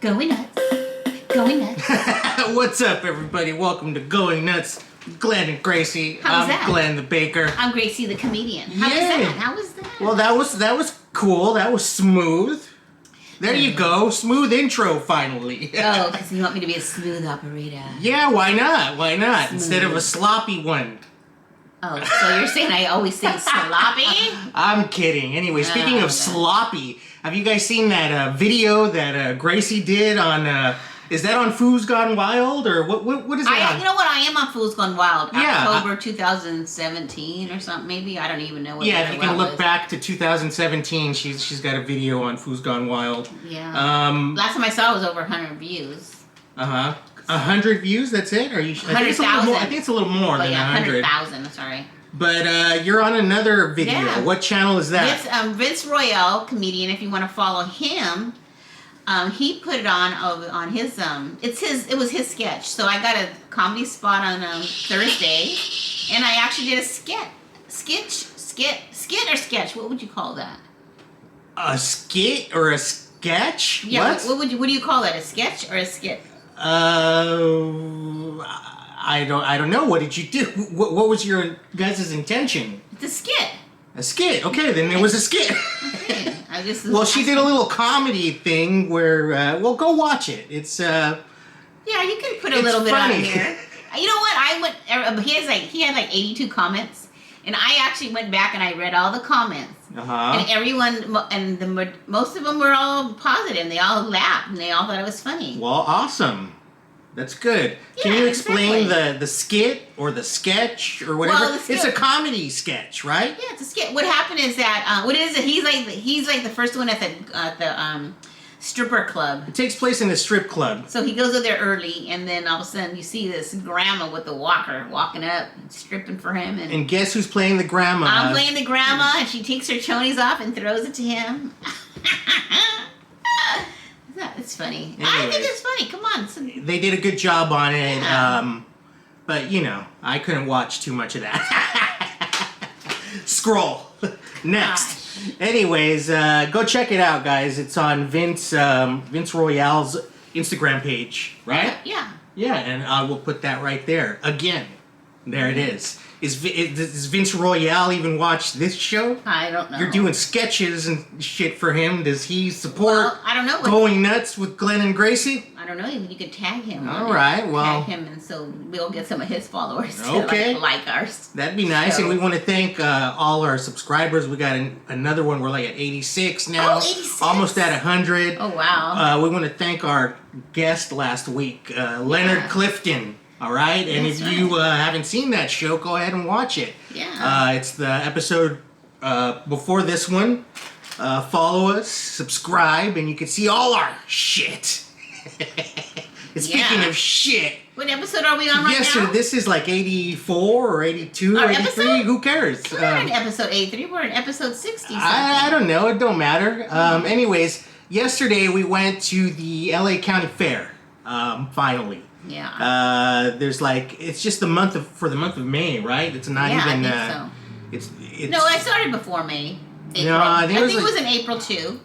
Going nuts. Going nuts. What's up, everybody? Welcome to Going Nuts. Glenn and Gracie. How was that? Glenn the baker. I'm Gracie the comedian. How was that? How was that? Well, that was cool. That was smooth. There you go. Smooth intro, finally. Oh, because you want me to be a smooth operator. Yeah, why not? Why not? Smooth. Instead of a sloppy one. Oh, so you're saying I always say sloppy? I'm kidding. Anyway, speaking of sloppy, have you guys seen that video that Gracie did on... is that on Fools Gone Wild, or what is that on? You know what? I am on Fools Gone Wild. Yeah, October 2017 or something, maybe. I don't even know what Yeah, if you can look was. back to 2017, she's got a video on Fools Gone Wild. Yeah. Last time I saw it was over 100 views. 100 views, that's it? Or you? 100,000. I think it's a little more than 100. 100,000, sorry. But you're on another video. Yeah. What channel is that? It's Vince Royale, comedian. If you want to follow him, he put it on his it was his sketch. So I got a comedy spot on Thursday, and I actually did a sketch. What would you call that? A skit or a sketch? Yeah. What? What do you call that? A sketch or a skit? I don't know. What did you do? What was your guys' intention? It's a skit. A skit. Okay, then it was a skit. Okay. Well, she did a little comedy thing where, well, go watch it. It's, Yeah, you can put a it's little bit funny. on here. You know what? He had like 82 comments, and I actually went back and I read all the comments. And everyone, most of them were all positive, and they all laughed, and they all thought it was funny. Well, awesome. That's good. Yeah, Can you explain exactly. the skit or the sketch or whatever? Well, the skit- It's a comedy sketch, right? Yeah, it's a skit. What happened is that he's like the first one at the stripper club. It takes place in a strip club. So he goes over there early, and then all of a sudden you see this grandma with the walker walking up and stripping for him. And guess who's playing the grandma? I'm playing the grandma, and she takes her chonies off and throws it to him. It's funny. Anyways, I think it's funny. Come on. They did a good job on it, Yeah. but you know, I couldn't watch too much of that. Scroll. Next. Anyways, go check it out, guys. It's on Vince Royale's Instagram page, right? Yeah. Yeah, and I will put that right there. Again, there it is. Does Vince Royale even watch this show? I don't know. You're doing sketches and shit for him. Does he support Well, I don't know. Going Nuts with Glenn and Gracie? I don't know. You could tag him. All right, well. Tag him, and so we'll get some of his followers Okay. to like ours. That'd be nice. So- And we want to thank all our subscribers. We got another one. We're like at 86 now. Oh, 86? Almost at 100. Oh, wow. We want to thank our guest last week, Leonard Clifton. All right? And That's if you haven't seen that show, go ahead and watch it. Yeah. It's the episode before this one. Follow us, subscribe, and you can see all our shit. And speaking of shit, What episode are we on right so now? this is like 84 or 82 or Our 83. episode? Who cares? We're not in episode 83. We're in episode 60 something. I don't know. It don't matter. Anyways, yesterday we went to the LA County Fair. Finally. Yeah. There's like it's just for the month of May, right? It's not even. I think so. It's. No, I started before May. April. No, I think it was in April too.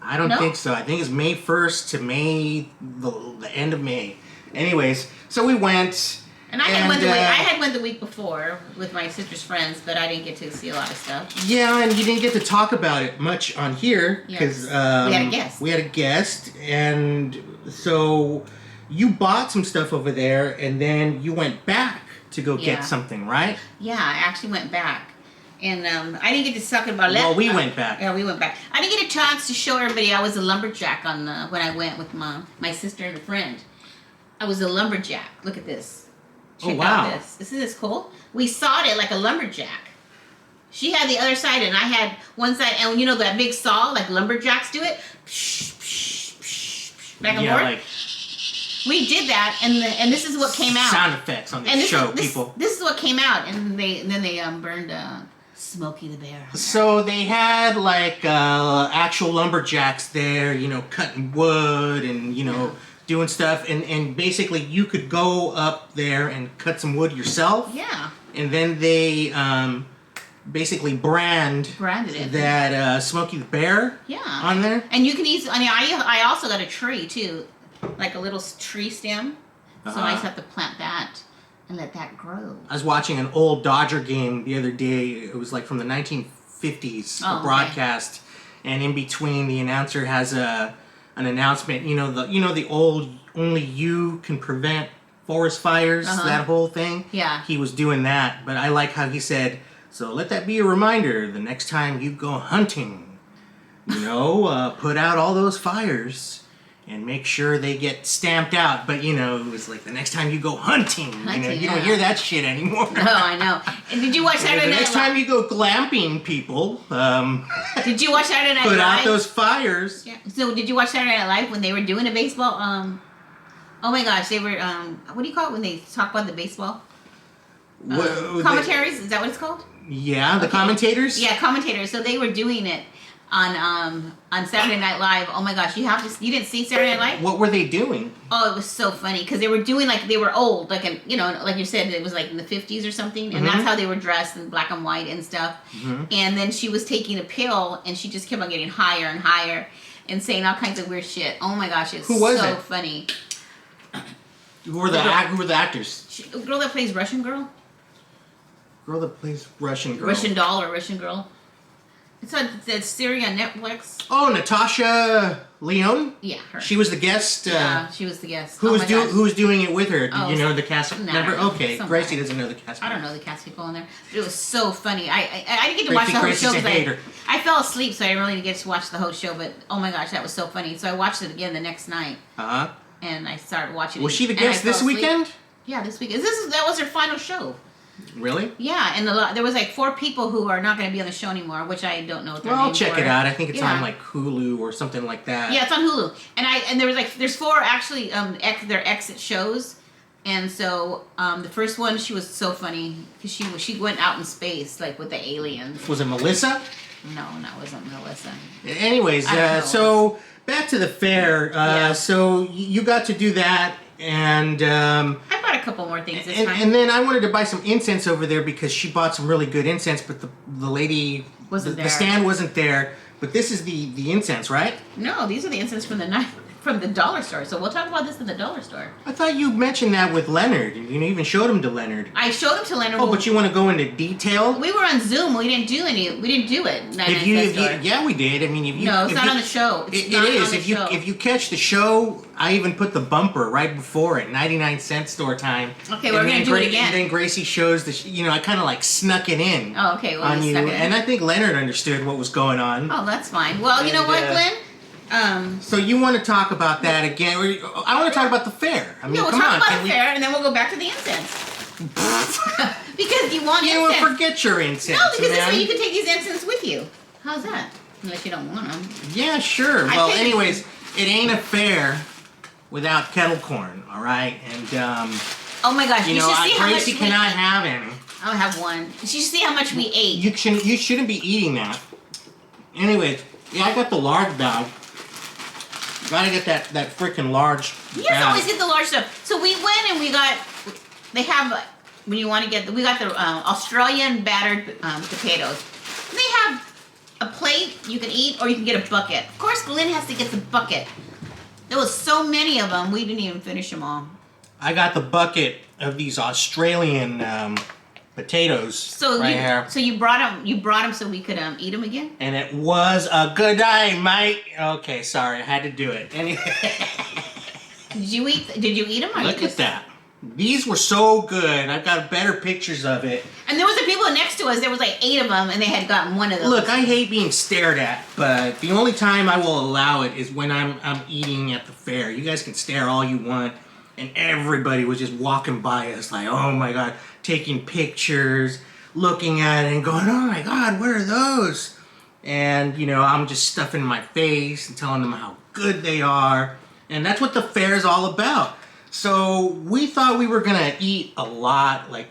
I don't No? think so. I think it's May 1st to May the end of May. Anyways, so we went. And I had went the week before with my sister's friends, but I didn't get to see a lot of stuff. Yeah, and you didn't get to talk about it much on here because we had a guest. We had a guest, and so you bought some stuff over there, and then you went back to go get something, right? Yeah, I actually went back. And I didn't get to talk about it. Well, we went back. Yeah, we went back. I didn't get a chance to show everybody I was a lumberjack when I went with my sister and a friend. I was a lumberjack. Look at this. Check out this. Isn't this cool? We sawed it like a lumberjack. She had the other side, and I had one side. And you know that big saw, like lumberjacks do it? Back and forth? Like we did that, and this is what came out. Sound effects on the show, people. This is what came out, and then they burned Smokey the Bear. So they had like actual lumberjacks there, you know, cutting wood and doing stuff, and basically you could go up there and cut some wood yourself. Yeah. And then they basically branded it. that Smokey the Bear on there. And you can easily, I also got a tree too, like a little tree stem. So I just have to plant that and let that grow. I was watching an old Dodger game the other day. It was like from the 1950s, a broadcast. Okay. And in between, the announcer has an announcement. The old "only you can prevent forest fires," that whole thing. Yeah. He was doing that, but I like how he said, "So let that be a reminder the next time you go hunting. Put out all those fires and make sure they get stamped out." But it was like the next time you go hunting, you don't hear that shit anymore. No, I know. And did you watch Saturday Night Live? The next time you go glamping, people. Did you watch Saturday Night Live? Put out those fires. Yeah. So did you watch Saturday Night Live when they were doing a baseball? Oh my gosh, they were. What do you call it when they talk about the baseball? Commentaries? Is that what it's called? Yeah, the commentators. Yeah, commentators. So they were doing it on Saturday Night Live. Oh my gosh, you didn't see Saturday Night Live? What were they doing? Oh, it was so funny because they were doing they were old, like you said, it was like in the 50s or something, and that's how they were dressed in black and white and stuff. And then she was taking a pill, and she just kept on getting higher and higher, and saying all kinds of weird shit. Oh my gosh, it's so funny. Who were the actors? A girl that plays Russian girl. Girl that plays Russian girl. Russian doll or Russian girl. It's on that series on Netflix. Oh, Natasha Lyonne? Yeah, her. She was the guest. Yeah, she was the guest. Who was doing it with her? Do you know the cast member? Okay, Gracie doesn't know the cast member. I don't know the cast people on there. But it was so funny. I didn't get to watch the whole show because I fell asleep, so I didn't really get to watch the whole show. But oh my gosh, that was so funny. So I watched it again the next night. And I started watching it. Was she the guest this weekend? Yeah, this weekend. That was her final show. Really? Yeah, and there was like 4 people who are not going to be on the show anymore, which I don't know what their names I'll check it out. I think it's on like Hulu or something like that. Yeah, it's on Hulu. And there was there's 4 actually their exit shows. And so the first one, she was so funny because she went out in space like with the aliens. Was it Melissa? No, it wasn't Melissa. Anyways, so back to the fair. So you got to do that. And I bought a couple more things this time. And then I wanted to buy some incense over there because she bought some really good incense, but the lady wasn't there. The stand wasn't there. But this is the incense, right? No, these are the incense from the dollar store. So we'll talk about this in the dollar store. I thought you mentioned that with Leonard. You even showed him to Leonard. I showed him to Leonard. Oh, but you want to go into detail? We were on Zoom. We didn't do it. Yeah, we did. I mean, no, it's not on the show. It is. If you catch the show, I even put the bumper right before it, 99-cent store time. Okay, we're gonna do it again. And then Gracie shows I kind of snuck it in. Oh, okay. Well, on you, and I think Leonard understood what was going on. Oh, that's fine. Well, you know what, Glenn? So you want to talk about that again? I want to talk about the fair. I mean, we'll talk about the fair, and then we'll go back to the incense. Because you want incense. You don't forget your incense. No, because this way you can take these incense with you. How's that? Unless you don't want them. Yeah, sure. Well, anyways, it ain't a fair without kettle corn, all right? And oh my gosh, you should see how much Gracie cannot have any. I'll have one. You should see how much we ate. You shouldn't be eating that. Anyways, I got the large bag. Gotta get that freaking large. You guys always get the large stuff. So we went and we got we got the Australian battered potatoes. They have a plate you can eat, or you can get a bucket. Of course, Glenn has to get the bucket. There was so many of them, we didn't even finish them all. I got the bucket of these Australian potatoes right here. So you brought them so we could eat them again? And it was a good day, mate. Okay, sorry, I had to do it. Anyway. Did you eat them? Look at that. These were so good. I've got better pictures of it. And there was the people next to us. There was like 8 of them, and they had gotten one of those. Look, I hate being stared at, but the only time I will allow it is when I'm eating at the fair. You guys can stare all you want, and everybody was just walking by us like, oh my God, taking pictures, looking at it, and going, oh my God, what are those? And, I'm just stuffing my face and telling them how good they are. And that's what the fair is all about. So we thought we were gonna eat a lot, like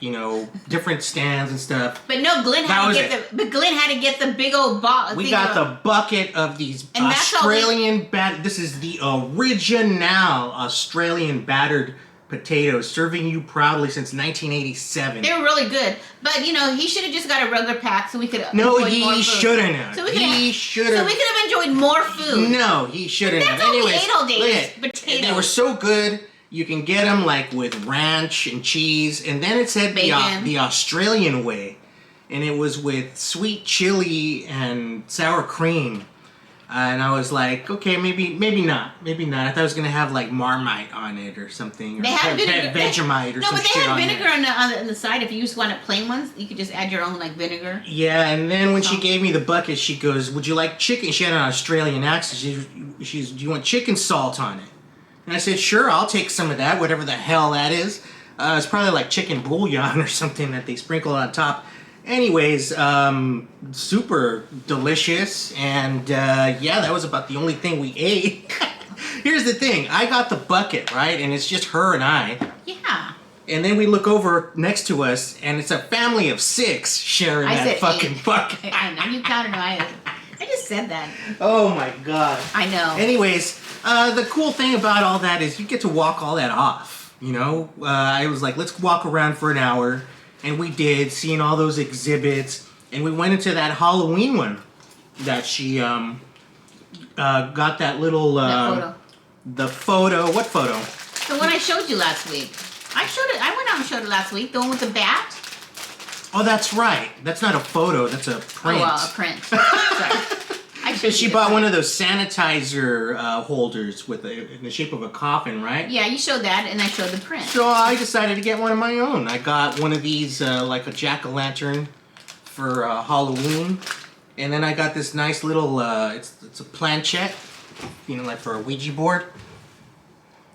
different stands and stuff. But no, Glenn had to get the big old box. We got the bucket of these Australian This is the original Australian battered potatoes, serving you proudly since 1987. They were really good, but you know, he should have just got a regular pack so we could. No, enjoy more he food. shouldn't have. So we he should have. So we could have enjoyed more food. No, he shouldn't have. That's all we Anyways, ate all day. look at Potatoes. They were so good. You can get them like with ranch and cheese, and then it said the Australian way, and it was with sweet chili and sour cream. And I was like, okay, maybe not. I thought it was gonna have like Marmite on it or something, or they had vinegar, Vegemite or no, some but they shit had on vinegar there. on the side. If you just wanted plain ones, you could just add your own like vinegar. Yeah, and then when she gave me the bucket, she goes, "Would you like chicken?" She had an Australian accent. She's, "Do you want chicken salt on it?" And I said, "Sure, I'll take some of that, whatever the hell that is." It's probably like chicken bouillon or something that they sprinkle on top. Anyways, super delicious, and yeah, that was about the only thing we ate. Here's the thing, I got the bucket, right, and it's just her and I. Yeah. And then we look over next to us, and it's a family of 6 sharing that fucking bucket. I know, you counted them. I just said that. Oh my god. I know. Anyways, the cool thing about all that is you get to walk all that off, you know? I was like, let's walk around for an hour. And we did, seeing all those exhibits, and we went into that Halloween one that she got that little that photo. The photo. What photo? The one I showed you last week. I went out and showed it last week. The one with the bat. Oh, that's right. That's not a photo. That's a print. Oh, well, a print. Sorry. She bought one of those sanitizer holders with in the shape of a coffin, right? Yeah, you showed that, and I showed the print. So I decided to get one of my own. I got one of these, like a jack-o'-lantern for Halloween. And then I got this nice little, it's a planchette, you know, like for a Ouija board.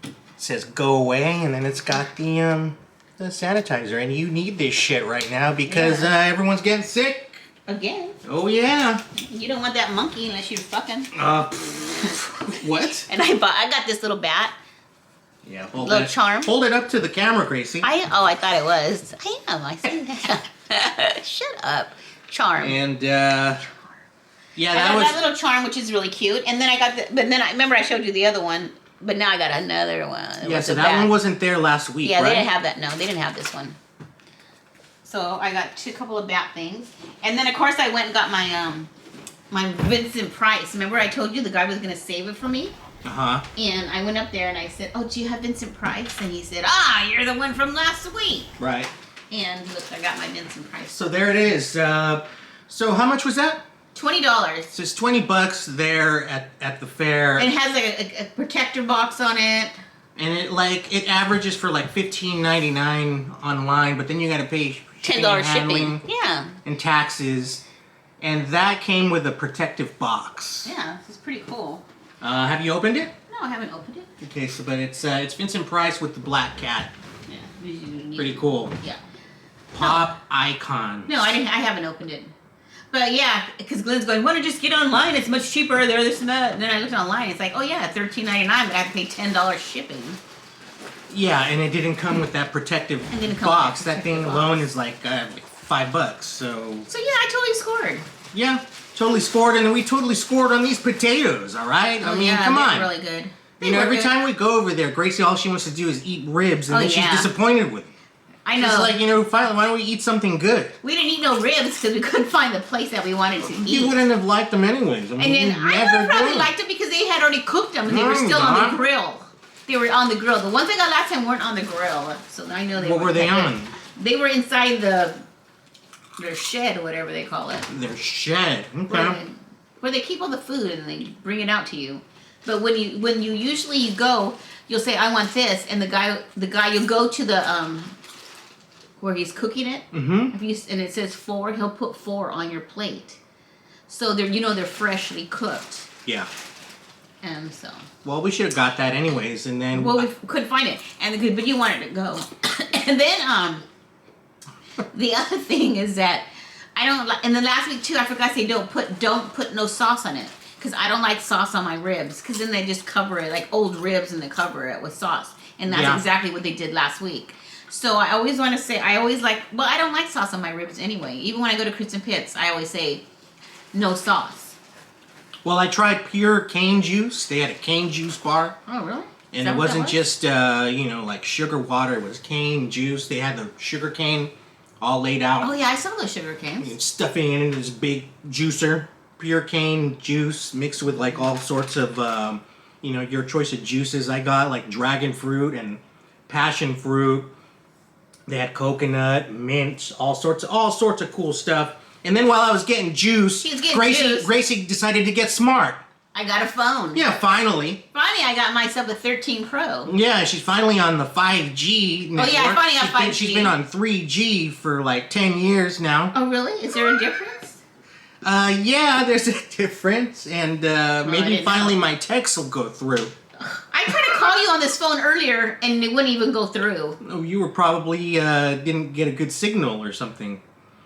It says go away, and then it's got the sanitizer. And you need this shit right now because everyone's getting sick. Again. Oh, yeah. You don't want that monkey unless you're fucking. What? And I got this little bat. Yeah, charm. Hold it up to the camera, Gracie. I thought it was. I am. I see that. Shut up. Charm. And, yeah, I got that little charm, which is really cute. And then I got but then I remember I showed you the other one, but now I got another one. Yeah, so that one wasn't there last week, yeah, right? they didn't have that. No, they didn't have this one. So I got a couple of bat things, and then of course I went and got my my Vincent Price. Remember I told you the guy was gonna save it for me? Uh-huh. And I went up there and I said, "Oh, do you have Vincent Price?" And he said, "You're the one from last week." Right. And look, I got my Vincent Price. So there it is. So how much was that? $20. So it's $20 there at the fair. And it has like a protector box on it. And it averages for like $15.99 online, but then you got to pay $10 shipping. Yeah. And taxes. And that came with a protective box. Yeah, it's pretty cool. Have you opened it? No, I haven't opened it. Okay, so but it's Vincent Price with the black cat. Yeah. Pretty cool. Yeah. Pop icon. No, I haven't opened it. But yeah, because Glenn's going, why don't you just get online? It's much cheaper there, this and that. And then I looked online. It's like, oh yeah, $13.99, but I have to pay $10 shipping. Yeah, and it didn't come with that protective box. That thing alone is like $5. So yeah, I totally scored. Yeah, totally scored, and we totally scored on these potatoes. All right, I mean, come on. Really good. You know, every time we go over there, Gracie, all she wants to do is eat ribs, and then she's disappointed with it. I know. She's like, finally, why don't we eat something good? We didn't eat no ribs because we couldn't find the place that we wanted to eat. You wouldn't have liked them anyways. I mean, and then I would have probably liked them because they had already cooked them and they were still on the grill. They were on the grill. The ones I got last time weren't on the grill, so I know they were. What were they on? They were inside their shed or whatever they call it. Their shed. Okay. Where they keep all the food and they bring it out to you. But when you usually go, you'll say I want this, and the guy you'll go to the where he's cooking it. Mm-hmm. And it says 4, he'll put 4 on your plate. So they're freshly cooked. Yeah. And so. Well, we should have got that anyways, and then. Well, we couldn't find it, but you wanted to go. And then the other thing is that I don't like. And then last week too, I forgot to say don't put no sauce on it because I don't like sauce on my ribs because then they just cover it like old ribs and they cover it with sauce, and that's exactly what they did last week. So I always want to say I don't like sauce on my ribs anyway. Even when I go to Crits and Pits, I always say no sauce. Well, I tried pure cane juice. They had a cane juice bar. Oh, really? And it wasn't just, like sugar water. It was cane juice. They had the sugar cane all laid out. Oh, yeah, I saw those sugar canes. Stuffing it into this big juicer. Pure cane juice mixed with, like, all sorts of, your choice of juices. I got, like, dragon fruit and passion fruit. They had coconut, mint, all sorts of cool stuff. And then while I was getting juice, Gracie decided to get smart. I got a phone. Yeah, finally. Finally, I got myself a 13 Pro. Yeah, she's finally on the 5G network. Oh, yeah, I finally got 5G. She's been on 3G for like 10 years now. Oh, really? Is there a difference? Yeah, there's a difference. And maybe finally my texts will go through. I tried to call you on this phone earlier, and it wouldn't even go through. Oh, you were probably didn't get a good signal or something.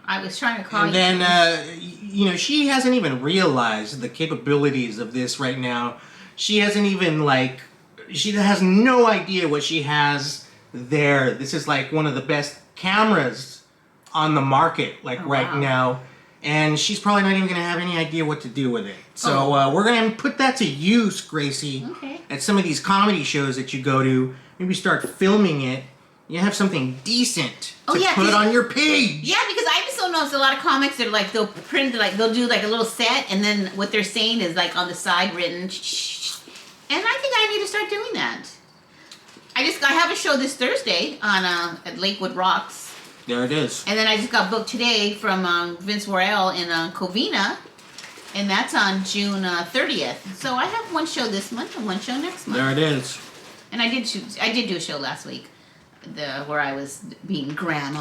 I was trying to call you. And then, she hasn't even realized the capabilities of this right now. She hasn't even, she has no idea what she has there. This is, one of the best cameras on the market, right now. And she's probably not even going to have any idea what to do with it. So we're going to put that to use, Gracie, at some of these comedy shows that you go to. Maybe start filming it. You have something decent to put on your page. Yeah, because I just don't know. It's a lot of comics that are they'll print, they'll do a little set, and then what they're saying is on the side written. And I think I need to start doing that. I have a show this Thursday on at Lakewood Rocks. There it is. And then I just got booked today from Vince Royale in Covina, and that's on June 30th. So I have one show this month and one show next month. There it is. And I did do a show last week. Where I was being grandma,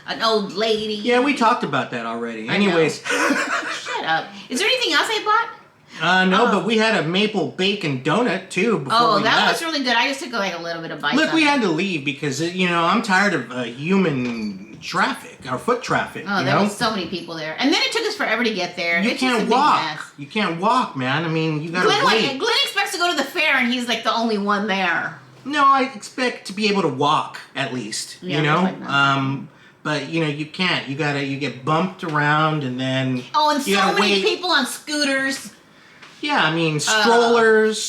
an old lady. Yeah, we talked about that already. Anyways. Shut up. Is there anything else I bought? No, but we had a maple bacon donut, too, before we that left. was really good. I just took a little bit of bite. Look, we had to leave because, I'm tired of human traffic, or foot traffic. Oh, there was so many people there. And then it took us forever to get there. You can't walk. You can't walk, man. I mean, you gotta wait. Glenn expects to go to the fair, and he's the only one there. No, I expect to be able to walk at least. But you can't. You get bumped around, and then and so many people on scooters. Yeah, I mean strollers,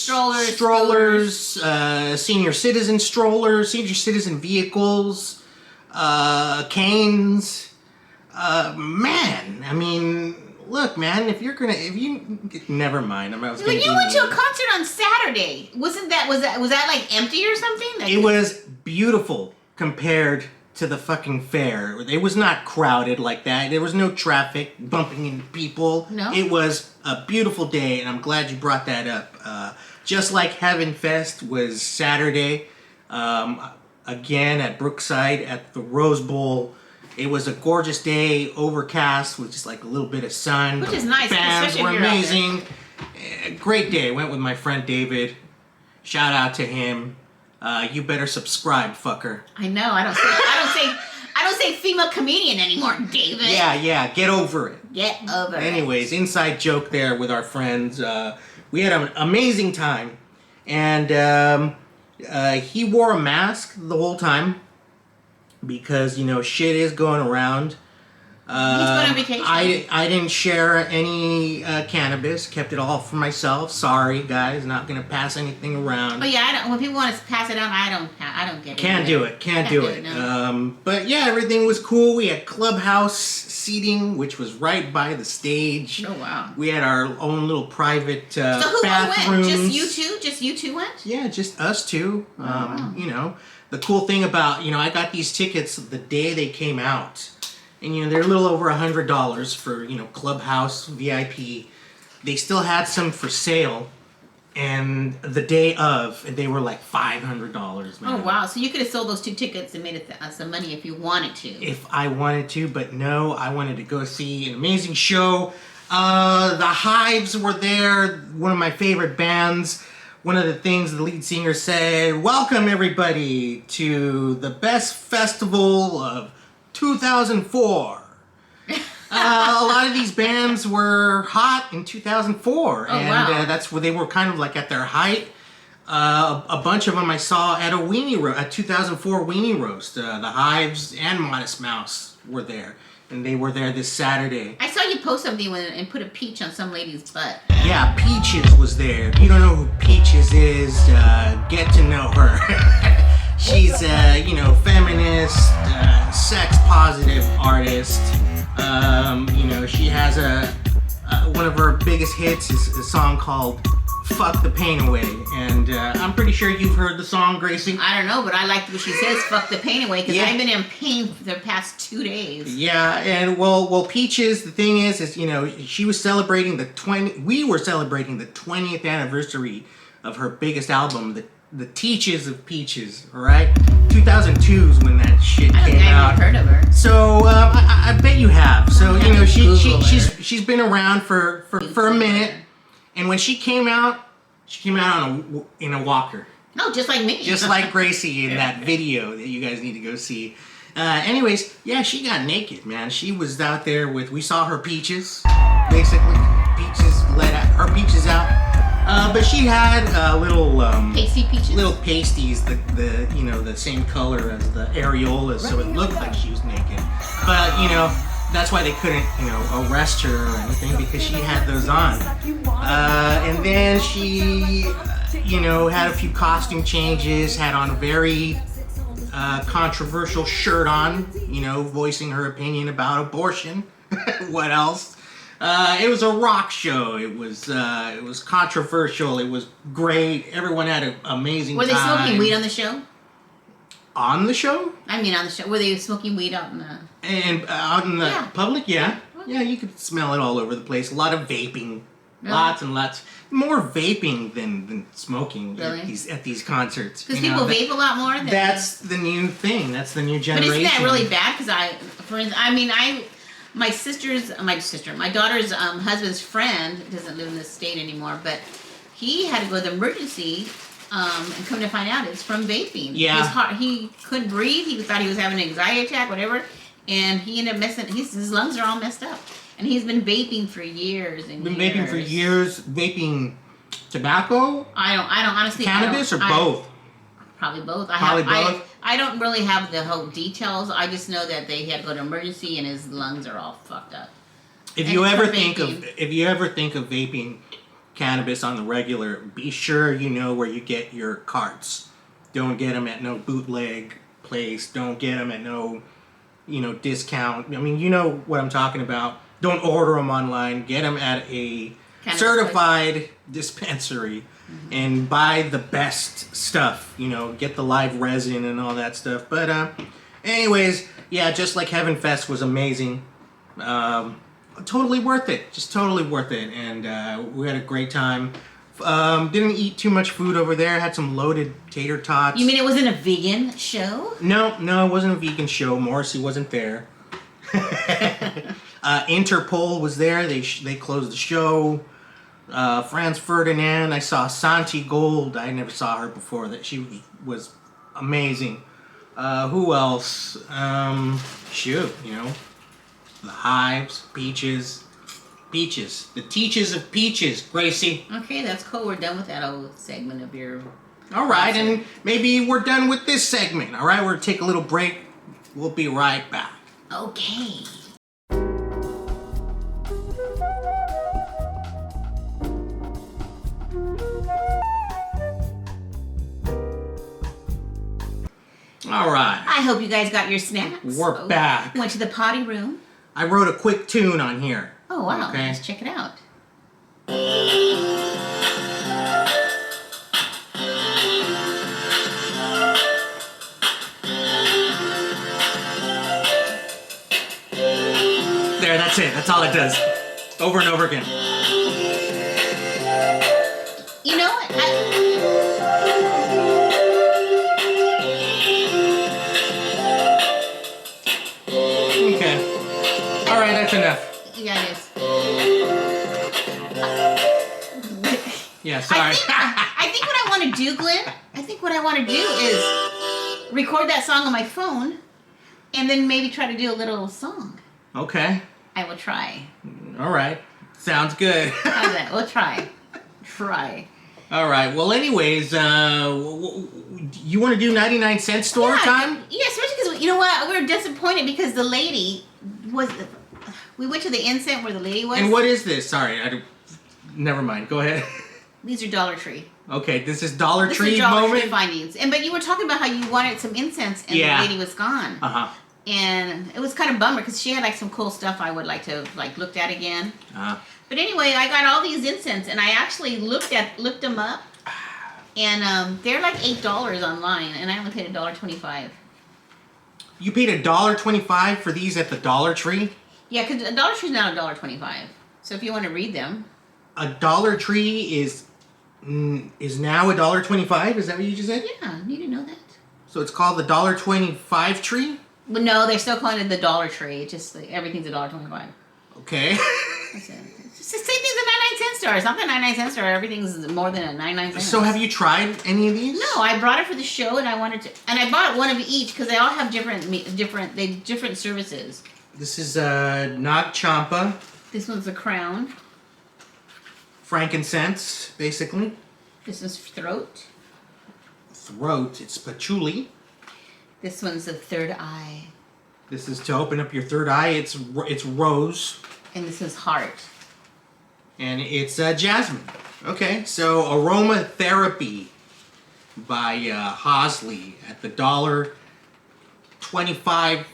senior citizen strollers, senior citizen vehicles, canes. Man, I mean. Look, man, never mind. You went to a concert on Saturday. Was that empty or something? It was beautiful compared to the fucking fair. It was not crowded like that. There was no traffic bumping into people. No. It was a beautiful day, and I'm glad you brought that up. Just like Heaven Fest was Saturday, again at Brookside at the Rose Bowl. It was a gorgeous day, overcast with just a little bit of sun. Which is nice. Bands were amazing. Great day. I went with my friend David. Shout out to him. You better subscribe, fucker. I know. I don't say female comedian anymore, David. Yeah. Get over it. Get over it. Anyways, inside joke there with our friends. We had an amazing time, and he wore a mask the whole time. Because, shit is going around. He's going on vacation. I didn't share any cannabis. Kept it all for myself. Sorry, guys. Not going to pass anything around. But yeah, when people want to pass it on, I don't get it. Can't do it. No. But yeah, everything was cool. We had clubhouse seating, which was right by the stage. Oh, wow. We had our own little private so who bathrooms. Went? Just you two went? Yeah, just us two. Oh, wow. The cool thing about, I got these tickets the day they came out. And, they're a little over $100 for, Clubhouse, VIP. They still had some for sale. And the day of, they were $500, man. Oh, wow. So you could have sold those 2 tickets and made it some money if you wanted to. If I wanted to, but no, I wanted to go see an amazing show. The Hives were there, one of my favorite bands. One of the things the lead singer said, welcome everybody to the best festival of 2004. A lot of these bands were hot in 2004. Oh, and wow. That's where they were kind of at their height. A bunch of them I saw at a 2004 Weenie Roast. The Hives and Modest Mouse were there. and they were there this Saturday. I saw you post something and put a peach on some lady's butt. Yeah, Peaches was there. If you don't know who Peaches is, get to know her. She's feminist, sex positive artist. She has one of her biggest hits is a song called "Fuck the Pain Away," and I'm pretty sure you've heard the song, Gracie. I don't know, but I like what she says, "Fuck the pain away," because I've been in pain for the past 2 days. Yeah, and well, Peaches. The thing is she was celebrating we were celebrating the 20th anniversary of her biggest album, the Teaches of Peaches. All right, 2002 is when that shit came out. I haven't heard of her. So I bet you have. So she's been around for a minute. And when she came out in a walker. No, just like me. Just like Gracie in that video that you guys need to go see. Anyways, yeah, she got naked, man. She was out there we saw her peaches, basically. Peaches let her peaches out. But she had little pasty peaches. Little pasties, the same color as the areolas, so it looked like she was naked. But that's why they couldn't, arrest her or anything, because she had those on. And then she, had a few costume changes, had on a very controversial shirt on, voicing her opinion about abortion. What else? It was a rock show. It was controversial. It was great. Everyone had an amazing time. Were they smoking weed on the show? On the show? I mean, on the show. Were they smoking weed out in the... And out in the public? Yeah. Okay. Yeah, you could smell it all over the place. A lot of vaping. Really? Lots and lots. More vaping than smoking at these concerts. Because people vape a lot more? That's the new thing. That's the new generation. But isn't that really bad? Because my daughter's husband's friend doesn't live in this state anymore, but he had to go to the emergency, and come to find out it's from vaping. Yeah. He couldn't breathe. He thought he was having an anxiety attack, whatever, and he ended up his lungs are all messed up. And he's been vaping for years and years. Vaping for years? Vaping tobacco? I don't honestly... Cannabis or both? Probably both. Both? I don't really have the whole details. I just know that they had to go to emergency and his lungs are all fucked up. If you ever think of vaping cannabis on the regular, be sure you know where you get your carts. Don't get them at no bootleg place. Don't get them at no, discount. I mean, you know what I'm talking about. Don't order them online. Get them at a certified dispensary. Mm-hmm. And buy the best stuff. Get the live resin and all that stuff. But anyways, yeah, just like Heaven Fest was amazing. Totally worth it. Just totally worth it. And we had a great time. Didn't eat too much food over there. Had some loaded tater tots. You mean it wasn't a vegan show? No, it wasn't a vegan show. Morrissey wasn't there. Interpol was there. They closed the show. Franz Ferdinand. I saw Santi Gold. I never saw her before. That she was amazing. Who else? The Hives, Peaches. The Teaches of Peaches, Gracie. Okay, that's cool. We're done with that old segment of your... All right, and maybe we're done with this segment. All right, we're going to take a little break. We'll be right back. Okay. All right. I hope you guys got your snacks. We're back. Went to the potty room. I wrote a quick tune on here. Oh, wow. Okay. Let's check it out. There, that's it. That's all it does. Over and over again. You know what? Okay. All right, that's enough. Yeah, it is. Yeah, sorry. I think what I want to do, Glenn, is record that song on my phone and then maybe try to do a little song. Okay. I will try. All right. Sounds good. How's that? We'll try. All right. Well, anyways, you want to do 99-cent store time? Yeah, especially because, you know what? We're disappointed because the lady we went to the incense where the lady was. And what is this? Sorry, never mind. Go ahead. These are Dollar Tree. Okay, this is Dollar Tree This is Dollar moment. Tree findings. But you were talking about how you wanted some incense and the lady was gone. And it was kind of bummer because she had like some cool stuff I would like to like looked at again. But anyway, I got all these incense and I actually looked them up, and they're like $8 online, and I only paid $1.25. You paid $1.25 for these at the Dollar Tree? Yeah, because a Dollar Tree is now $1.25. So if you want to read them, a Dollar Tree is now $1.25. Is that what you just said? Yeah, you didn't know that. So it's called the $1.25 tree? Well, no, they're still calling it the Dollar Tree. It's just like, everything's $1.25. Okay. That's it. It's the same thing as a 99-cent store. It's not the 99-cent store. Everything's more than a 99 cents. So have you tried any of these? No, I brought it for the show, and I wanted to, and I bought one of each because they all have different services. This is Nag Champa. This one's a crown. Frankincense, basically. This is throat. Throat. It's patchouli. This one's the third eye. This is to open up your third eye. It's rose. And this is heart. And it's jasmine. Okay, so aromatherapy by Hosley at the $1.25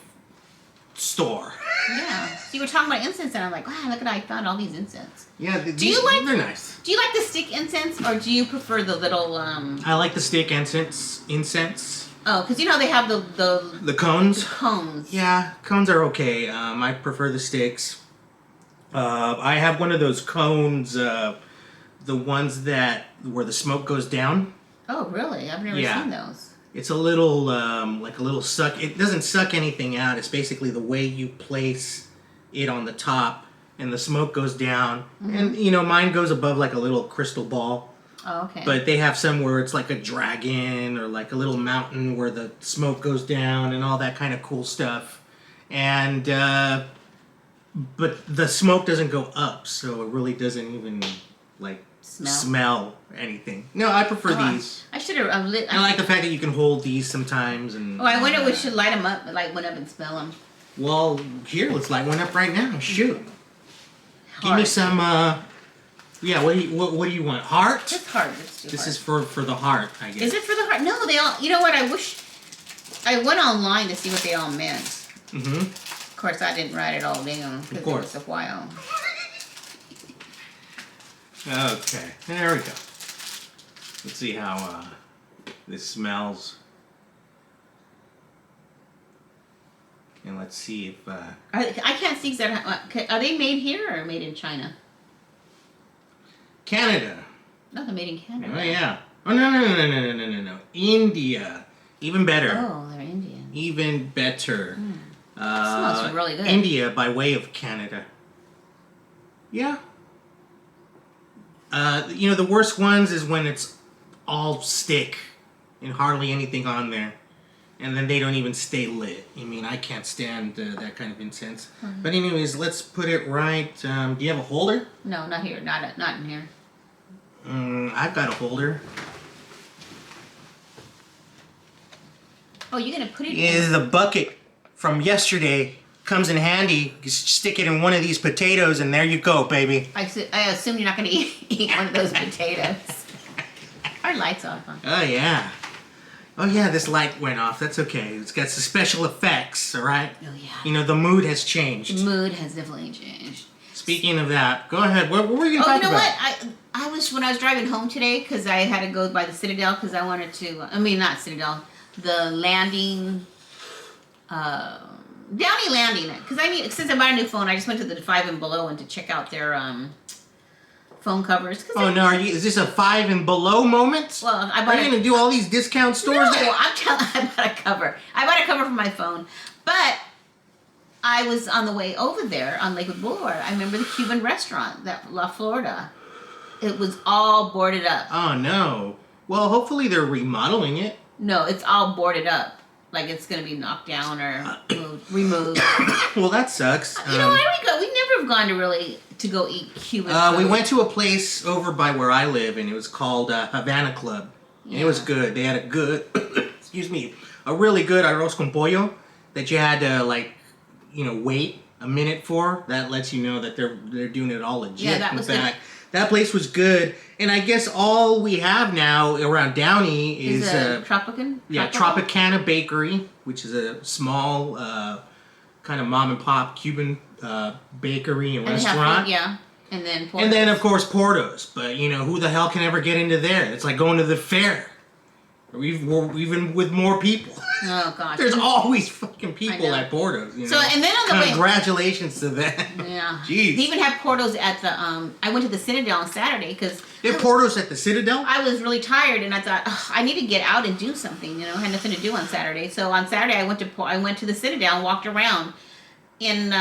store. Yeah. So you were talking about incense, and I'm like, wow, look at I found all these incense. Yeah, they're nice. Do you like the stick incense, or do you prefer the little? I like the stick incense. Oh, because you know they have the cones. The cones. Yeah, cones are okay. I prefer the sticks. I have one of those cones, the ones where the smoke goes down. Oh, really? I've never seen those. It's a little, like a little suck. It doesn't suck anything out. It's basically the way you place it on the top, and the smoke goes down. And, mine goes above like a little crystal ball. Oh, okay. But they have some where it's like a dragon or like a little mountain where the smoke goes down and all that kind of cool stuff. And, but the smoke doesn't go up, so it really doesn't even, like, smell anything. No, I prefer these. I should have lit. I like the fact that you can hold these sometimes. And I wonder if we should light them up, light one up and smell them. Well, here, let's light one up right now. Shoot. Give me some, yeah, what do you want? Heart? Just heart. This is for the heart, I guess. Is it for the heart? No, they all, you know what, I wish, I went online to see what they all meant. Mm-hmm. Of course, I didn't write it all down, because it was a while. Okay, there we go. Let's see how this smells. And let's see if... I can't see exactly. Are they made here or made in China? Canada. No, they're made in Canada. Oh, yeah. Oh, no. India. Even better. Oh, they're Indian. Even better. Smells really good. India by way of Canada. Yeah. The worst ones is when it's all stick and hardly anything on there. And then they don't even stay lit. I mean, I can't stand that kind of incense. Mm-hmm. But anyways, let's put it right. Do you have a holder? No, not here. Not in here. I've got a holder. Oh, you're going to put it in? The bucket from yesterday comes in handy. You stick it in one of these potatoes, and there you go, baby. I assume you're not going to eat one of those potatoes. Our light's off, huh? Oh, yeah. Oh, yeah, this light went off. That's okay. It's got some special effects, all right? Oh, yeah. The mood has changed. The mood has definitely changed. Speaking of that, go ahead. What were you going to talk about? What? When I was driving home today, because I had to go by the Citadel, because I wanted to, not Citadel, the landing, Downey Landing. Because since I bought a new phone, I just went to the 5 and Below and to check out their phone covers. Oh, no, is this a 5 and Below moment? Well, Are you going to do all these discount stores? No, I bought a cover. I bought a cover for my phone. But I was on the way over there on Lakewood Boulevard. I remember the Cuban restaurant, that La Florida. It was all boarded up. Oh, no. Well, hopefully they're remodeling it. No, it's all boarded up. Like it's going to be knocked down or removed. Well, that sucks. We never have gone to go eat Cuban food. We went to a place over by where I live, and it was called Havana Club. Yeah. And it was good. They had a good, a really good arroz con pollo that you had to, wait a minute for, that lets you know that they're doing it all legit. Yeah, that was good. That place was good, and I guess all we have now around Downey is Tropican? Yeah, Tropicana Bakery, which is a small kind of mom and pop Cuban bakery and restaurant. And then Porto's. And then of course Porto's, but you know who the hell can ever get into there? It's like going to the fair. Even with more people. Oh gosh. There's always fucking people at Porto's. You know? So and then on the congratulations to them. Yeah. Jeez. They even have Porto's at the I went to the Citadel on Saturday because they have Porto's at the Citadel. I was really tired and I thought I need to get out and do something. You know, I had nothing to do on Saturday. So on Saturday I went to the Citadel and walked around, and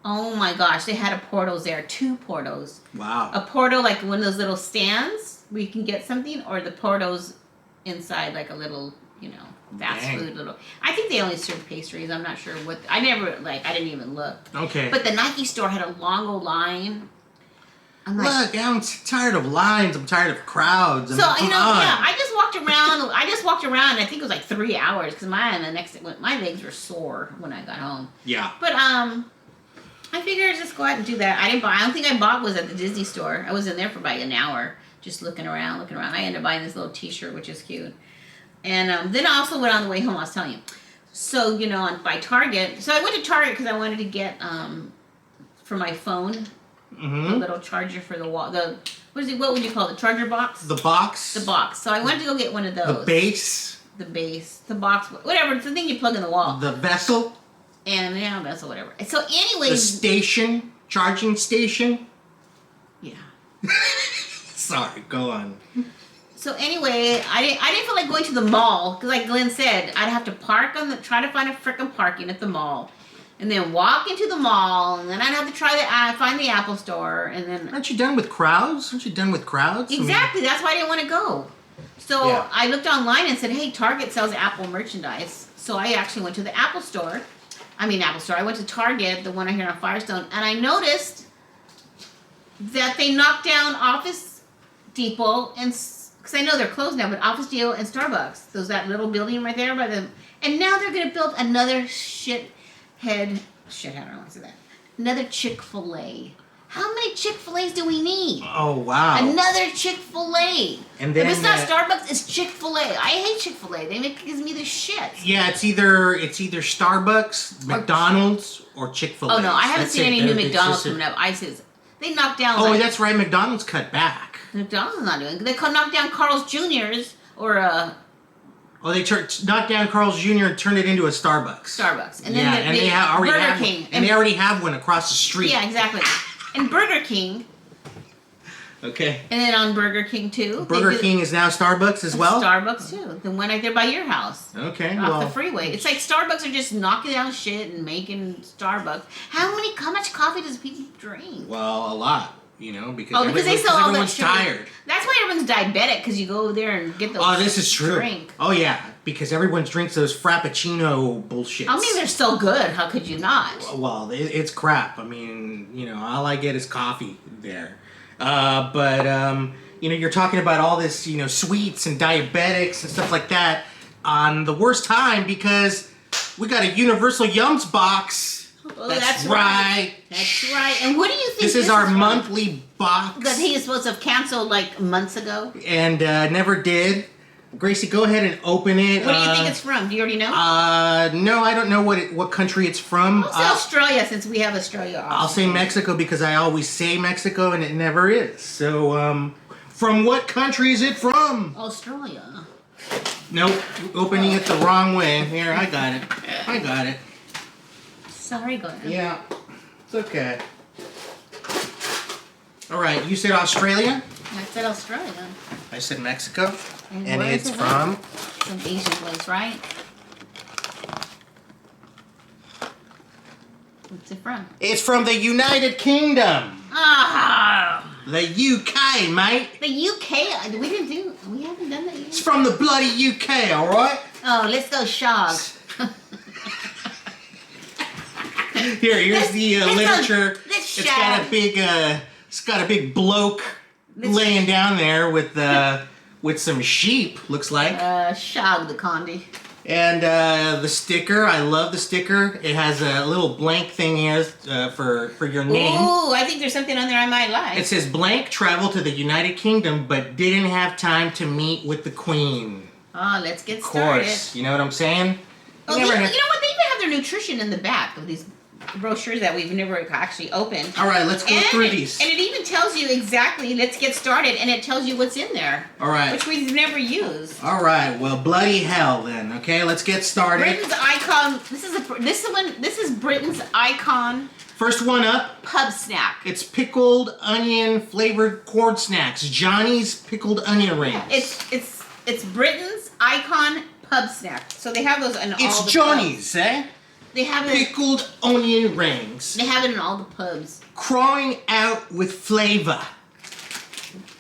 oh my gosh, they had a Porto's there, 2 Porto's. Wow. A Porto like one of those little stands where you can get something, or the Porto's inside like a little, you know, fast food little. I think they only serve pastries. I'm not sure what. I didn't even look. Okay. But the Nike store had a long old line. I'm like, look, I'm tired of lines. I'm tired of crowds. So you know, I just walked around. I think it was like 3 hours because my legs were sore when I got home. Yeah. But I figured I'd just go out and do that. I don't think I bought was at the Disney store. I was in there for about an hour. Just looking around. I ended up buying this little T-shirt, which is cute. And then I also went on the way home. I was telling you. So, you know, by Target. So I went to Target because I wanted to get for my phone a little charger for the wall. What would you call it? The charger box? The box. The box. So I wanted to go get one of those. The base. The box. Whatever. It's the thing you plug in the wall. The vessel. And vessel, whatever. So anyways. The station. Charging station. Yeah. Sorry, go on. So anyway, I didn't feel like going to the mall because, like Glenn said, I'd have to try to find a frickin' parking at the mall, and then walk into the mall, and then I'd have to find the Apple store, and then. Aren't you done with crowds? Exactly. That's why I didn't want to go. So I looked online and said, "Hey, Target sells Apple merchandise." So I actually went to the Apple store. I went to Target, the one here on Firestone, and I noticed that they knocked down Office Depot because I know they're closed now, but Office Depot and Starbucks, that little building right there by them, and now they're gonna build another I don't want to say that. Another Chick-fil-A. How many Chick-fil-A's do we need? Oh wow! Another Chick-fil-A. And then if it's not Starbucks, it's Chick-fil-A. I hate Chick-fil-A. It gives me the shit. Yeah, it's either Starbucks, McDonald's, or Chick-fil-A. Oh no, I haven't seen any new McDonald's coming up. They knocked down. Oh, that's right. McDonald's cut back. McDonald's is not doing. They knocked down Carl's Jr.'s or Oh, they knocked down Carl's Jr. and turned it into a Starbucks. And then they Burger King. And they already have one across the street. Yeah, exactly. And Burger King. Okay. And then on Burger King too. Burger King is now Starbucks as well? Starbucks too. The one right there by your house. Okay, off the freeway. It's like Starbucks are just knocking down shit and making Starbucks. How much coffee does people drink? Well, a lot. You know, because they sell all that everyone's shit. tired. That's why everyone's diabetic, because you go over there and get those. Oh, this is true. Drink. Oh yeah, because everyone drinks those Frappuccino bullshits. I mean, they're so good. How could you not? Well, it's crap. I mean, you know, all I get is coffee there. You know, you're talking about all this, you know, sweets and diabetics and stuff like that on the worst time because we got a Universal Yums box. Oh, that's right. That's right. And what do you think? This is our monthly box that he is supposed to have canceled like months ago, and never did. Gracie, go ahead and open it. What do you think it's from? Do you already know? No, I don't know what country it's from. I'll say Australia, since we have Australia. I'll say Mexico because I always say Mexico and it never is. So, from what country is it from? Australia. Nope, opening it the wrong way. Here, I got it. Sorry, Glenn. Yeah, it's okay. All right, you said Australia? I said Australia. I said Mexico. And where it's from? Some Asian place, right? What's it from? It's from the United Kingdom. Ah! The UK, mate. The UK? We haven't done that yet. It's from the bloody UK, all right? Oh, let's go Shog. Here's the literature. It's got a big bloke laying down there with some sheep. Looks like. Shog the Condi. And the sticker, I love the sticker. It has a little blank thing here for your name. Ooh, I think there's something on there I might like. It says blank traveled to the United Kingdom, but didn't have time to meet with the Queen. Oh, let's get started. Of course, you know what I'm saying? Oh, you know what? They even have their nutrition in the back of these brochures that we've never actually opened. All right, let's go through these. And it even tells you exactly, let's get started, and it tells you what's in there. All right. Which we've never used. All right, well, bloody hell then. Okay, let's get started. Britain's icon. This is Britain's icon. First one up. Pub snack. It's pickled onion flavored corn snacks. Johnny's pickled onion rings. It's Britain's icon pub snack. So they have those in all the It's Johnny's, pubs. eh? They have it. Pickled onion rings. They have it in all the pubs. Crawling out with flavor.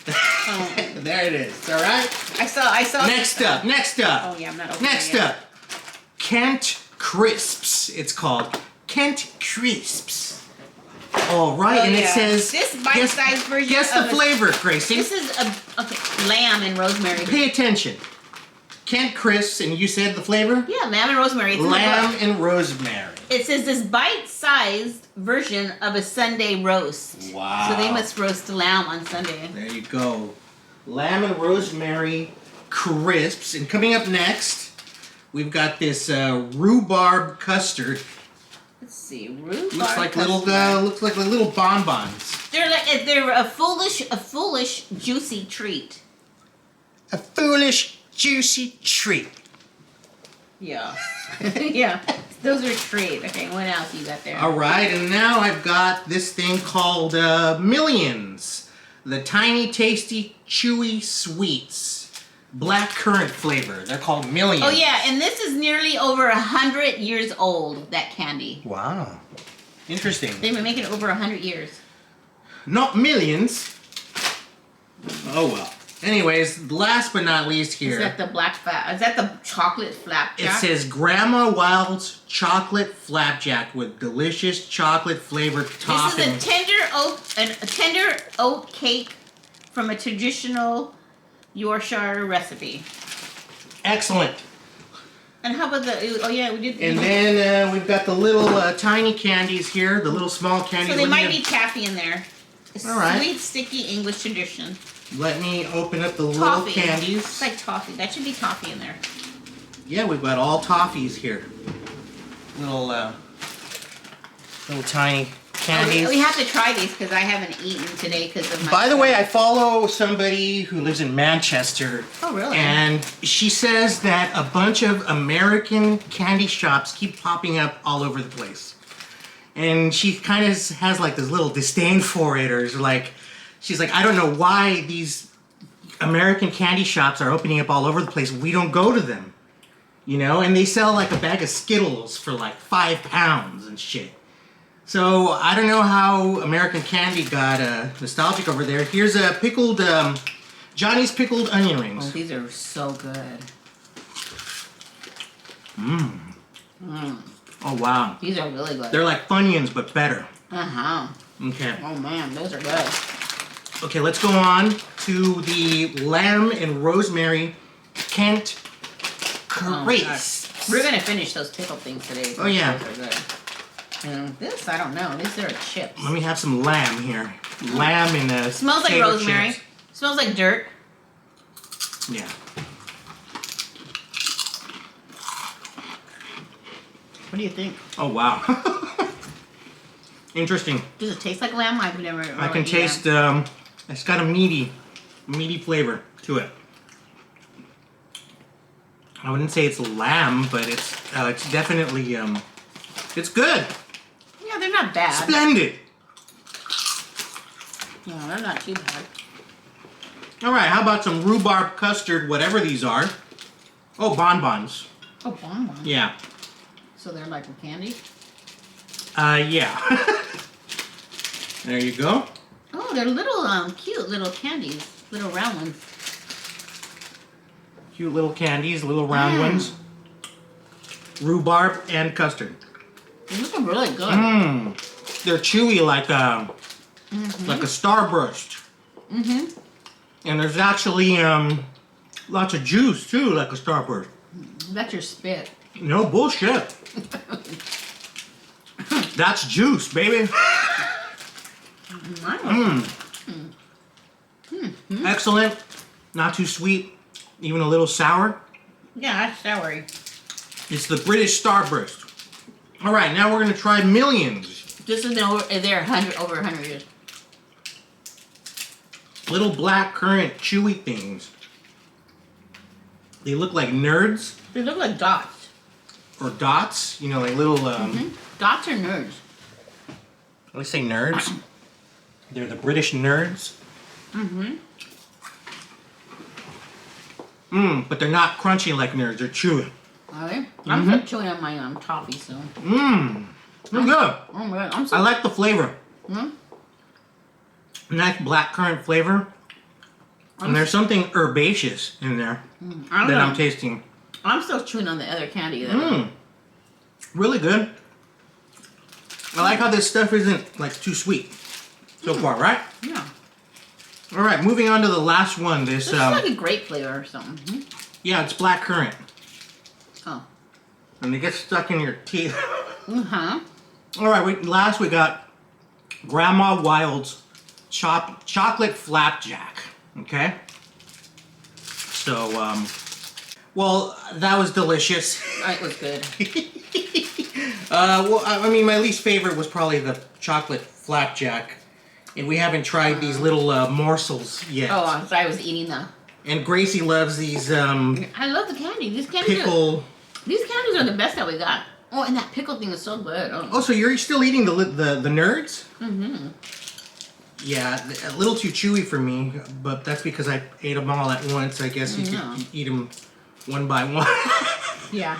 Oh. There it is. All right. I saw. Next up. Oh yeah, I'm not opening Next it yet. up. Kent Crisps. It's called Kent Crisps. All right, and it says this bite-sized version. Guess the flavor, Gracie. This is lamb and rosemary. Pay attention. Kent Crisps, and you said the flavor? Yeah, lamb and rosemary. It's lamb and rosemary. It says this bite-sized version of a Sunday roast. Wow. So they must roast lamb on Sunday. There you go. Lamb and rosemary crisps. And coming up next, we've got this rhubarb custard. Let's see, rhubarb. Looks like little bonbons. They're a foolish juicy treat. A foolish juicy treat. Yeah. Yeah. Those are treat. Okay, what else you got there? All right, and now I've got this thing called Millions. The tiny, tasty, chewy sweets. Black currant flavor. They're called Millions. Oh yeah, and this is nearly over 100 years old, that candy. Wow. Interesting. They've been making it over 100 years. Not millions. Oh well. Anyways, last but not least here. Is that the chocolate flapjack? It says Grandma Wild's chocolate flapjack with delicious chocolate flavored topping. This is a tender oat cake from a traditional Yorkshire recipe. Excellent. And how about the? Oh yeah, we did. And then we've got the little tiny candies here, the little small candies. So they might need taffy in there. All right. Sweet, sticky English tradition. Let me open up the Toffee. little candies. It's like toffee. That should be toffee in there. Yeah, we've got all toffees here. Little tiny candies. We have to try these because I haven't eaten today because of my. By the way, I follow somebody who lives in Manchester. Oh, really? And she says that a bunch of American candy shops keep popping up all over the place. And she kind of has like this little disdain for it, or is like, she's like, I don't know why these American candy shops are opening up all over the place. We don't go to them, you know? And they sell like a bag of Skittles for like £5 and shit. So I don't know how American candy got nostalgic over there. Here's a pickled, Johnny's pickled onion rings. Oh, these are so good. Oh wow. These are really good. They're like Funyuns, but better. Uh-huh. Okay. Oh man, those are good. Okay, let's go on to the lamb and rosemary Kent Crisps. We're gonna finish those pickled things today. Oh, yeah. Those are good. And this, I don't know. These are chips. Let me have some lamb here. Lamb in the Smells like potato rosemary. chips. Smells like dirt. Yeah. What do you think? Oh wow. Interesting. Does it taste like lamb? I've never. I can taste. It's got a meaty flavor to it. I wouldn't say it's lamb, but it's definitely it's good. Yeah, they're not bad. Splendid. No, they're not too bad. All right, how about some rhubarb custard, whatever these are? Oh, bonbons. Oh, bonbons. Yeah. So they're like a candy? Yeah. There you go. Oh, they're little, cute little candies. Little round ones. Cute little candies, little round ones. Rhubarb and custard. They look really good. Mmm. They're chewy like a Starburst. Mm-hmm. And there's actually lots of juice too, like a Starburst. That's your spit. No bullshit. That's juice, baby. Excellent. Not too sweet. Even a little sour. Yeah, that's soury. It's the British Starburst. All right, now we're gonna try Millions. This has been over 100 years. Little black currant chewy things. They look like nerds. They look like dots. Or dots. You know, like little. Dots are nerds. Let's say nerds. They're the British nerds. But they're not crunchy like nerds. They're chewy. Are they? I'm still chewing on my toffee, so. They're good. I like the flavor. Nice black currant flavor. And there's something herbaceous in there that I'm tasting. I'm still chewing on the other candy. Really good. I like how this stuff isn't like too sweet so far, right? Yeah. All right, moving on to the last one. This is like a grape flavor or something. Yeah, it's black currant. Oh. And they get stuck in your teeth. Uh-huh. All right, last we got Grandma Wild's chocolate flapjack. Okay. So, well, that was delicious. It was good. Well, I mean, my least favorite was probably the chocolate flapjack. And we haven't tried these little morsels yet. Oh, I'm sorry, I was eating them. And Gracie loves these. I love the candy. These candies these candies are the best that we got. Oh, and that pickle thing is so good. Oh, so you're still eating the nerds? Yeah, a little too chewy for me, but that's because I ate them all at once. I guess you could eat them one by one. Yeah.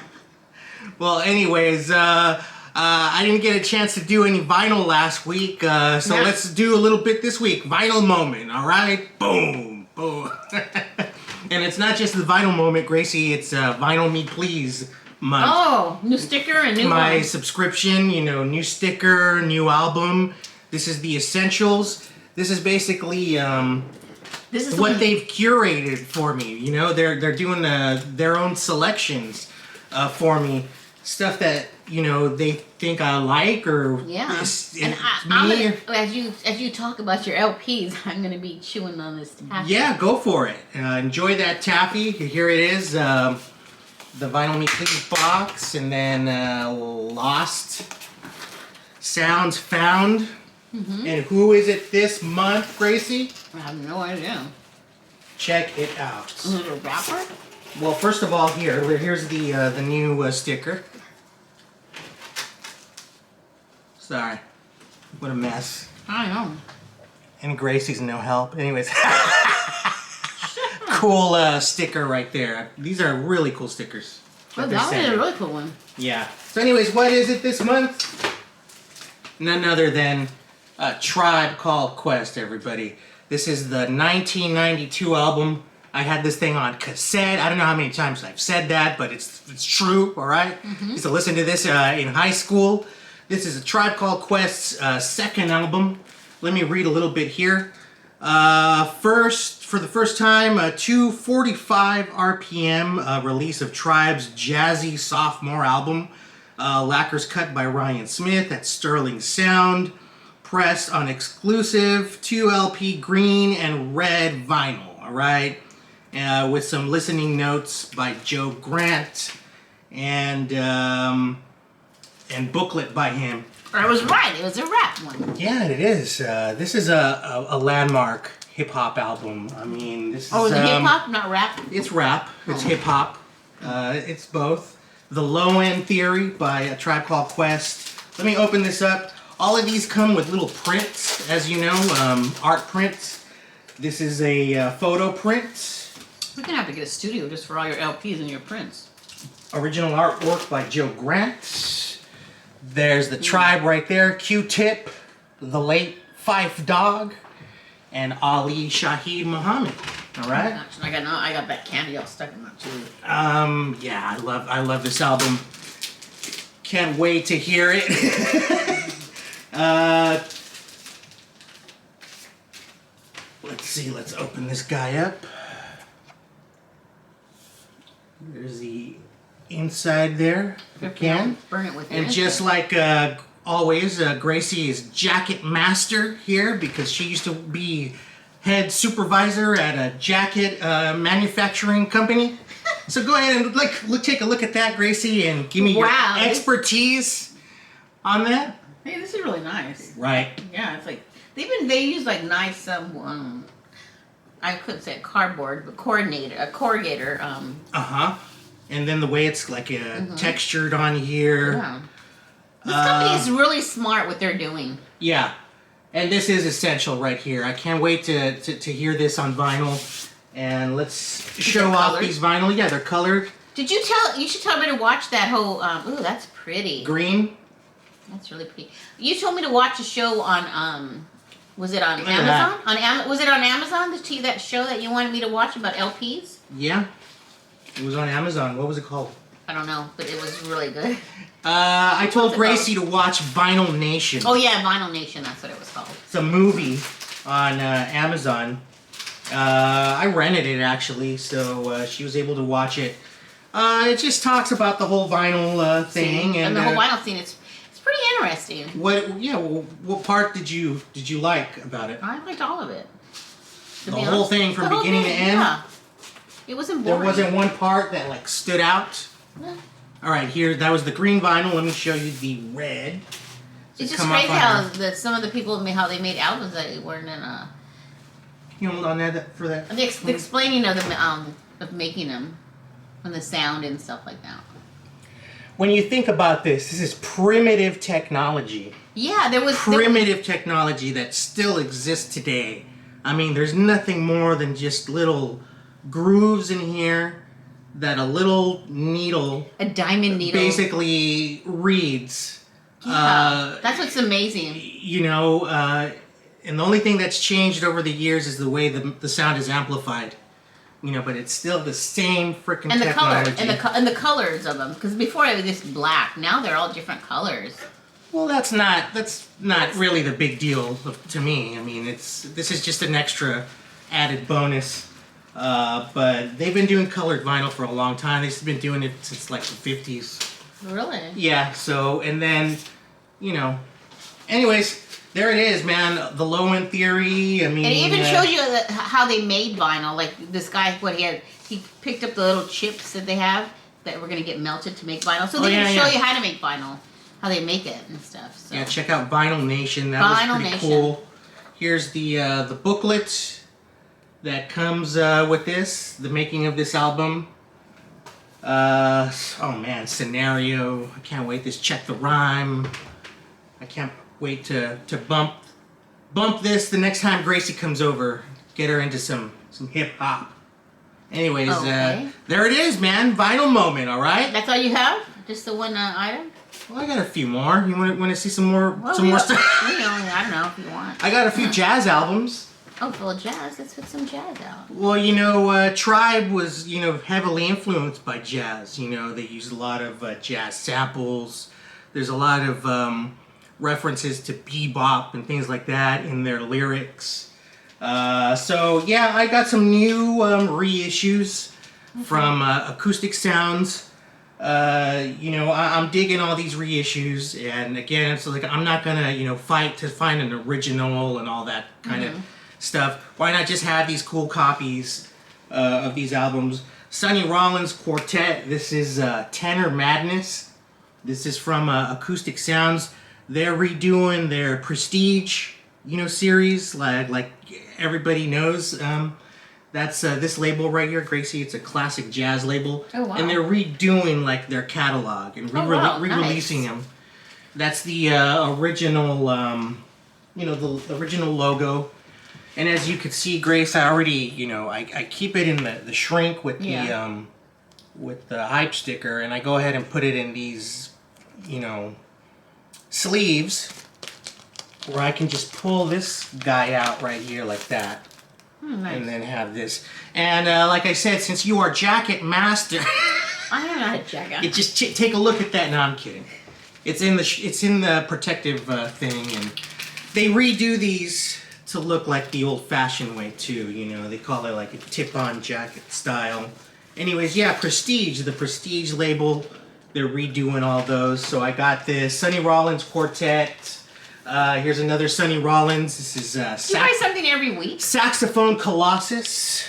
Well, anyways, I didn't get a chance to do any vinyl last week, so let's do a little bit this week. Vinyl moment, all right? Boom, boom. And it's not just the vinyl moment, Gracie. It's Vinyl Me Please month. Oh, new sticker and new My subscription, you know, new sticker, new album. This is the essentials. This is basically this is what they've curated for me. You know, they're doing their own selections for me. Stuff that, you know, they think I like or as you talk about your LPs, I'm gonna be chewing on this taffy. Yeah, go for it. Enjoy that taffy. Here it is, the Vinyl Me Please box, and then Lost Sounds Found. And who is it this month, Gracie? I have no idea. Check it out. Is it a wrapper? Well, first of all, here's the new sticker. Sorry, what a mess. I know. And Gracie's no help. Anyways, cool sticker right there. These are really cool stickers. Oh, that was a really cool one. Yeah. So, anyways, what is it this month? None other than A Tribe Called Quest, everybody. This is the 1992 album. I had this thing on cassette. I don't know how many times I've said that, but it's true, all right? Used to listen to this in high school. This is A Tribe Called Quest's second album. Let me read a little bit here. For the first time, a 245 RPM release of Tribe's jazzy sophomore album. Lacquers cut by Ryan Smith at Sterling Sound. Pressed on exclusive 2LP green and red vinyl, all right? With some listening notes by Joe Grant and booklet by him. I was right. It was a rap one. Yeah, it is. This is a landmark hip-hop album. I mean, this is... Oh, is it hip-hop, not rap? It's rap. It's hip-hop. It's both. The Low End Theory by A Tribe Called Quest. Let me open this up. All of these come with little prints, as you know, art prints. This is a photo print. We're going to have to get a studio just for all your LPs and your prints. Original artwork by Joe Grant. There's the Tribe right there. Q-Tip, the late Fife Dog, and Ali Shaheed Muhammad. All right. I got that candy all stuck in my tooth. Yeah, I love this album. Can't wait to hear it. Let's see. Let's open this guy up. There's the inside there. If you can. Burn it with your And just like always, Gracie is jacket master here because she used to be head supervisor at a jacket manufacturing company. So go ahead and take a look at that, Gracie, and give me your expertise on that. Hey, this is really nice. Right. Yeah, it's like they use like nice I couldn't say cardboard, but corrugator. And then the way it's like textured on here. Yeah. This company is really smart what they're doing. Yeah. And this is essential right here. I can't wait to hear this on vinyl. And let's show off these vinyl. Yeah, they're colored. You should tell me to watch that whole, ooh, that's pretty. Green. That's really pretty. You told me to watch a show on, was it on Amazon? Was it on Amazon, that show that you wanted me to watch about LPs? Yeah. It was on Amazon. What was it called? I don't know, but it was really good. I told Gracie to watch Vinyl Nation. Oh yeah, Vinyl Nation, that's what it was called. It's a movie on Amazon. I rented it actually, so she was able to watch it. It just talks about the whole vinyl thing and the whole vinyl scene. It's pretty interesting. What part did you like about it? I liked all of it. The whole thing from beginning to end? Yeah. It wasn't boring. There wasn't one part that like stood out? No. Alright, that was the green vinyl. Let me show you the red. It's just crazy how some of the people, how they made albums that weren't in a... Can you hold on that for that? The explaining of of making them, and the sound and stuff like that. When you think about this is primitive technology. Yeah, there was... Primitive technology that still exists today. I mean, there's nothing more than just little grooves in here that a little needle... A diamond needle. ...basically reads. Yeah, that's what's amazing. You know, and the only thing that's changed over the years is the way the sound is amplified. You know, but it's still the same freaking technology. And the colors of them, because before it was just black. Now they're all different colors. Well, that's not really the big deal to me. I mean, this is just an extra added bonus. But they've been doing colored vinyl for a long time. They've been doing it since like the 50s. Really? Yeah. So, and then, you know, anyways. There it is, man. The low-end theory. I mean, it even shows you how they made vinyl. Like this guy, he picked up the little chips that they have that were gonna get melted to make vinyl. So they can show you how to make vinyl, how they make it and stuff. So. Yeah, check out Vinyl Nation. That was pretty cool. Here's the booklet that comes with this, the making of this album. Oh man, scenario. I can't wait. Check the rhyme. I can't wait to bump this the next time Gracie comes over. Get her into some hip hop. Anyways, there it is, man. Vinyl moment. All right. That's all you have? Just the one item? Well, I got a few more. You want to see some more more stuff? I don't know if you want. I got a few jazz albums. Oh, well, jazz. Let's put some jazz out. Well, you know, Tribe was heavily influenced by jazz. You know, they used a lot of jazz samples. There's a lot of references to bebop and things like that in their lyrics. So yeah, I got some new reissues from Acoustic Sounds. You know, I'm digging all these reissues, and again, it's like I'm not gonna fight to find an original and all that kind of stuff. Why not just have these cool copies of these albums? Sonny Rollins Quartet. This is Tenor Madness. This is from Acoustic Sounds. They're redoing their Prestige, series, like everybody knows. That's this label right here, Gracie. It's a classic jazz label. Oh, wow. And they're redoing like their catalog and re-releasing them. That's the original, the original logo. And as you can see, Grace, I already, I keep it in the shrink with the hype sticker, and I go ahead and put it in these, sleeves, where I can just pull this guy out right here like that. Nice. And then have this. And like I said, since you are jacket master, I am not a jacket. Just take a look at that. No, I'm kidding. It's in the protective thing, and they redo these to look like the old-fashioned way too. They call it like a tip-on jacket style, Anyways, yeah, Prestige, the Prestige label. They're redoing all those. So I got this Sonny Rollins Quartet. Here's another Sonny Rollins. This is you buy something every week? Saxophone Colossus.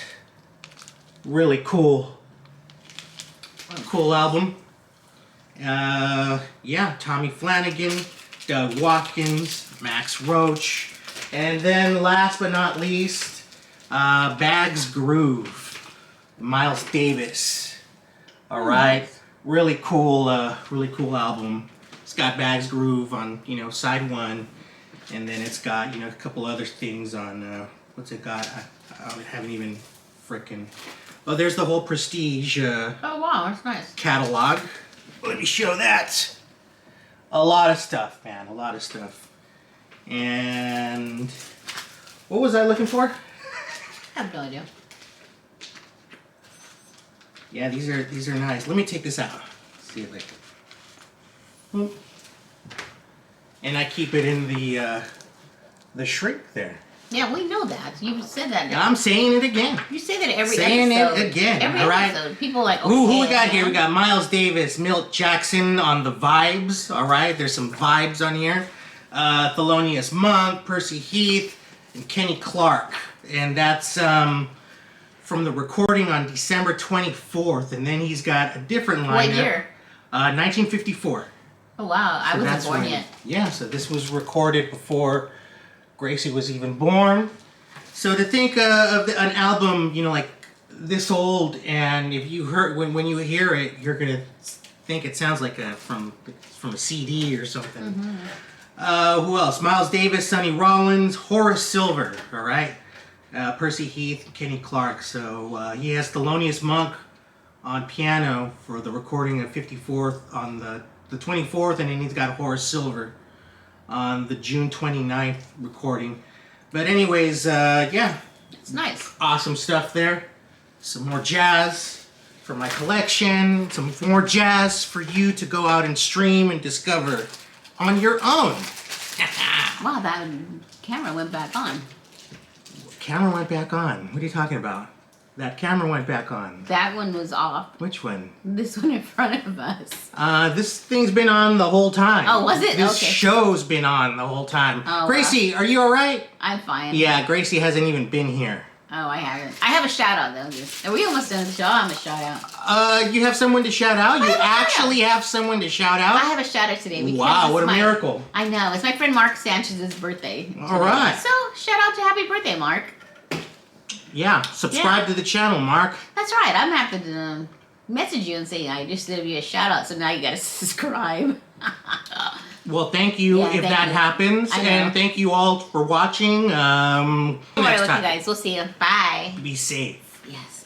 Really cool. Cool album. Yeah, Tommy Flanagan, Doug Watkins, Max Roach. And then last but not least, Bags Groove, Miles Davis. All right. Really cool album. It's got Bags Groove on, side one, and then it's got, a couple other things on, what's it got? I haven't even frickin'. Oh, there's the whole Prestige Oh, wow, that's nice. catalog. Let me show that. A lot of stuff, man, a lot of stuff. And what was I looking for? I have no idea. Yeah, these are nice. Let me take this out. See it later. And I keep it in the shrink there. Yeah, we know that. You said that. I'm saying it again. You say that every saying episode. It again. Every all right. episode. People are like, okay, who we got here? We got Miles Davis, Milt Jackson on the vibes. All right, there's some vibes on here. Thelonious Monk, Percy Heath, and Kenny Clark, and that's from the recording on December 24th. And then he's got a different lineup. What year? 1954. Oh wow, I wasn't born yet. Yeah, so this was recorded before Gracie was even born. So to think of an album, like this old, and if you heard when you hear it, you're gonna think it sounds like from a CD or something. Mm-hmm. Who else? Miles Davis, Sonny Rollins, Horace Silver. All right, Percy Heath, Kenny Clark. So he has Thelonious Monk on piano for the recording of 54th on the 24th, and then he's got Horace Silver on the June 29th recording. But anyways, yeah. It's nice. Awesome stuff there. Some more jazz for my collection. Some more jazz for you to go out and stream and discover on your own. Wow, that camera went back on. Camera went back on. What are you talking about? That camera went back on. That one was off. Which one? This one in front of us. This thing's been on the whole time. Oh, was it? This Okay. show's been on the whole time. Oh, Gracie, are you alright? I'm fine. Yeah, Gracie hasn't even been here. Oh, I haven't. I have a shout out though. Are we almost done with the show? I have a shout out. You have someone to shout out? You actually have someone to shout out? I have a shout out today. Because Wow, what a it's miracle. I know. It's my friend Mark Sanchez's birthday today. All right. So, shout out to happy birthday, Mark. Yeah, subscribe to the channel, Mark. That's right. I'm happy to message you and say I just gave you a shout out, so now you gotta subscribe. Well, thank you if that happens, and thank you all for watching. All right, Next with you time. guys. We'll see you. Bye. Be safe. Yes.